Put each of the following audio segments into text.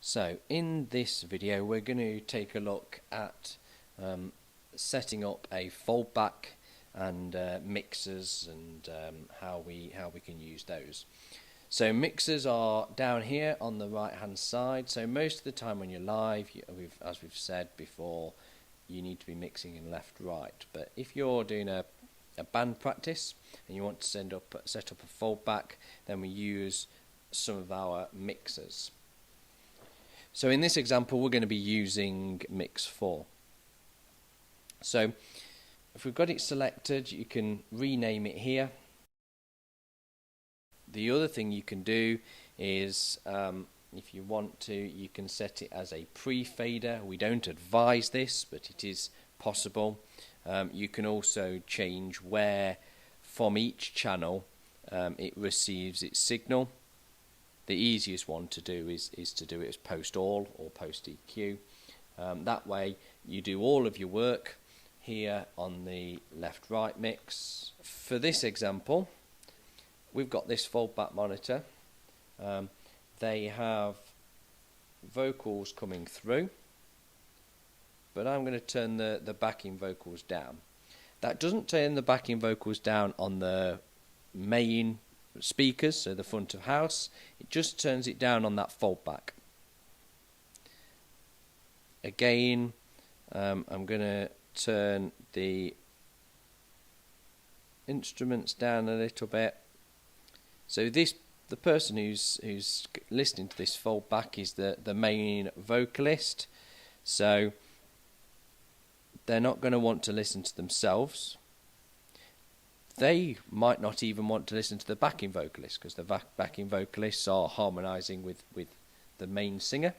So in this video we're going to take a look at setting up a foldback and mixers and how we can use those. So mixers are down here on the right hand side. So most of the time when you're live, as we've said before, you need to be mixing in left right. But if you're doing a band practice and you want to set up a foldback, then we use some of our mixers. So in this example we're going to be using mix 4. So if we've got it selected, you can rename it here. The other thing you can do is if you want to, you can set it as a pre-fader. We don't advise this, but it is possible. You can also change where from each channel it receives its signal. The easiest one to do is to do it as post all or post EQ. That way you do all of your work here on the left right mix. For this example we've got this foldback monitor. They have vocals coming through, but I'm going to turn the backing vocals down. That doesn't turn the backing vocals down on the main speakers, so the front of house. It just turns it down on that foldback. Again, I'm going to turn the instruments down a little bit. So the person who's listening to this foldback is the main vocalist, so they're not going to want to listen to themselves. They might not even want to listen to the backing vocalist, because the backing vocalists are harmonizing with the main singer.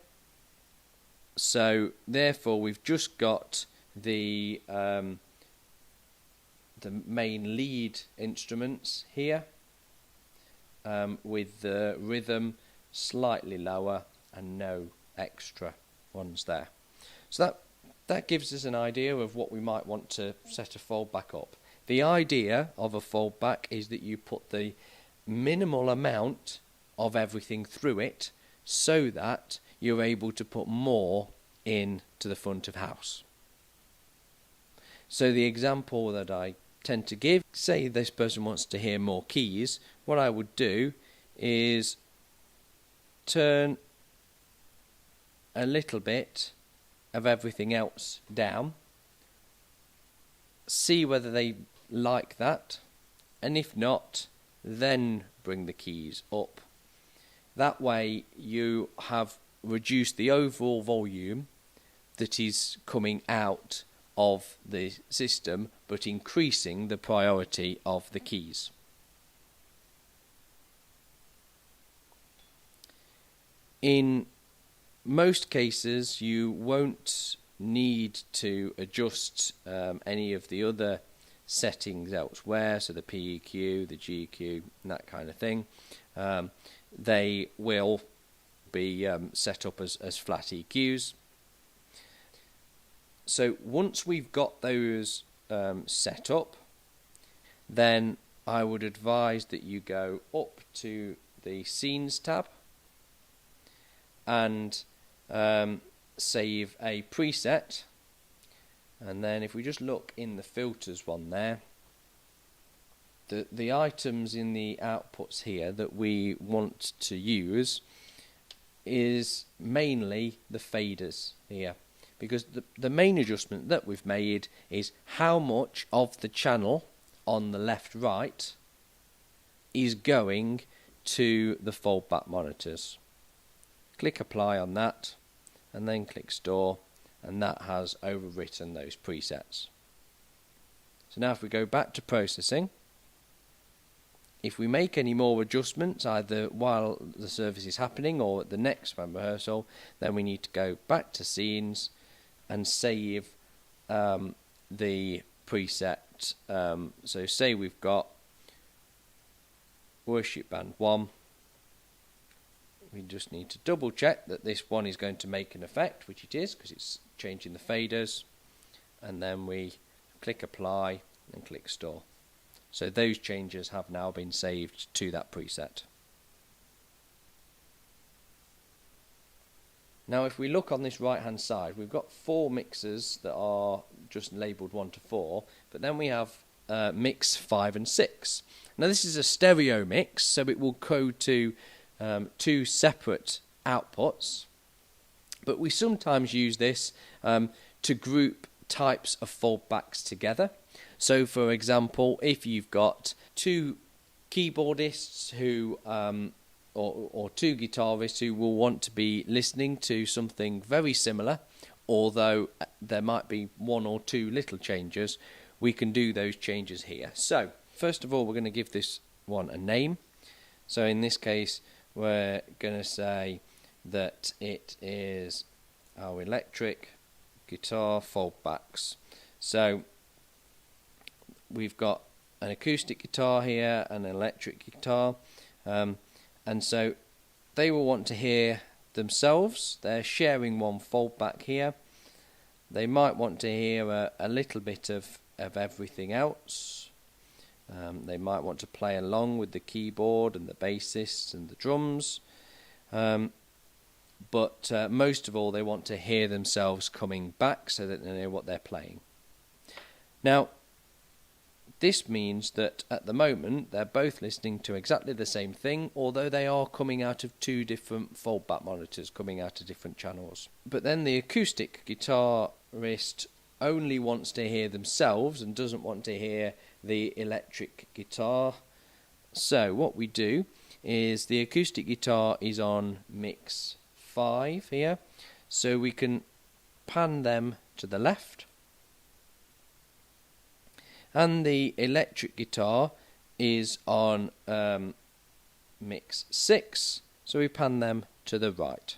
So therefore we've just got the main lead instruments here, with the rhythm slightly lower and no extra ones there. So that gives us an idea of what we might want to set a foldback up. The idea of a foldback is that you put the minimal amount of everything through it so that you're able to put more in to the front of house. So the example that I tend to give, say this person wants to hear more keys, what I would do is turn a little bit of everything else down, see whether they like that, and if not, then bring the keys up. That way you have reduced the overall volume that is coming out of the system, but increasing the priority of the keys. In most cases you won't need to adjust any of the other settings elsewhere, so the PEQ, the GEQ, and that kind of thing. They will be set up as flat EQs. So once we've got those set up, then I would advise that you go up to the Scenes tab and save a preset, and then if we just look in the filters one there, the items in the outputs here that we want to use is mainly the faders here, because the main adjustment that we've made is how much of the channel on the left right is going to the foldback monitors. Click apply on that and then click store, and that has overwritten those presets. So now if we go back to processing, if we make any more adjustments either while the service is happening or at the next band rehearsal, then we need to go back to scenes and save the preset. So say we've got Worship Band 1. We just need to double check that this one is going to make an effect, which it is, because it's changing the faders, and then we click apply and click store. So those changes have now been saved to that preset. Now if we look on this right hand side, we've got 4 mixers that are just labelled 1 to 4, but then we have mix 5 and 6. Now this is a stereo mix, so it will code to 2 separate outputs, but we sometimes use this to group types of foldbacks together. So for example, if you've got 2 keyboardists who or 2 guitarists who will want to be listening to something very similar, although there might be 1 or 2 little changes, we can do those changes here. So first of all, we're going to give this one a name. So in this case, we're going to say that it is our electric guitar foldbacks. So we've got an acoustic guitar here and an electric guitar, and so they will want to hear themselves. They're sharing one foldback here. They might want to hear a little bit of everything else. They might want to play along with the keyboard and the bassists and the drums, but most of all they want to hear themselves coming back so that they know what they're playing. Now this means that at the moment they're both listening to exactly the same thing, although they are coming out of 2 different foldback monitors, coming out of different channels. But then the acoustic guitarist only wants to hear themselves and doesn't want to hear the electric guitar. So what we do is the acoustic guitar is on mix 5 here, so we can pan them to the left, and the electric guitar is on mix 6, so we pan them to the right.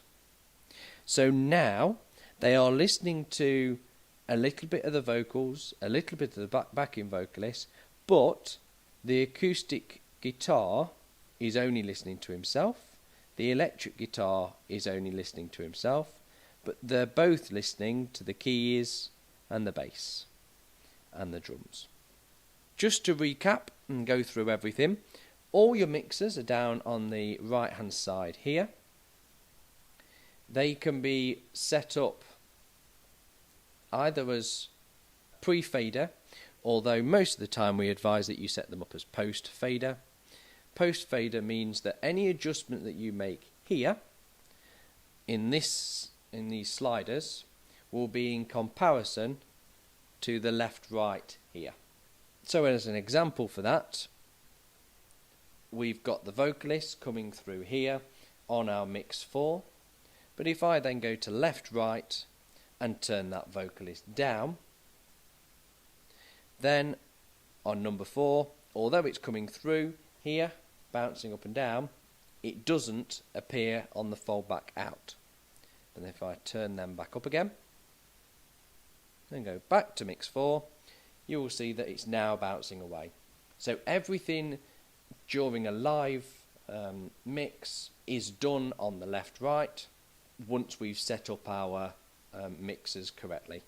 So now they are listening to a little bit of the vocals, a little bit of the backing vocalist, but the acoustic guitar is only listening to himself, the electric guitar is only listening to himself, but they're both listening to the keys and the bass and the drums. Just to recap and go through everything, all your mixers are down on the right hand side here. They can be set up either as pre-fader, although most of the time we advise that you set them up as post-fader. Post-fader means that any adjustment that you make here in these sliders will be in comparison to the left-right here. So as an example for that, we've got the vocalist coming through here on our mix 4, but if I then go to left-right and turn that vocalist down, then on number 4, although it's coming through here, bouncing up and down, it doesn't appear on the foldback out. And if I turn them back up again, and go back to mix 4, you will see that it's now bouncing away. So everything during a live mix is done on the left-right once we've set up our mixers correctly.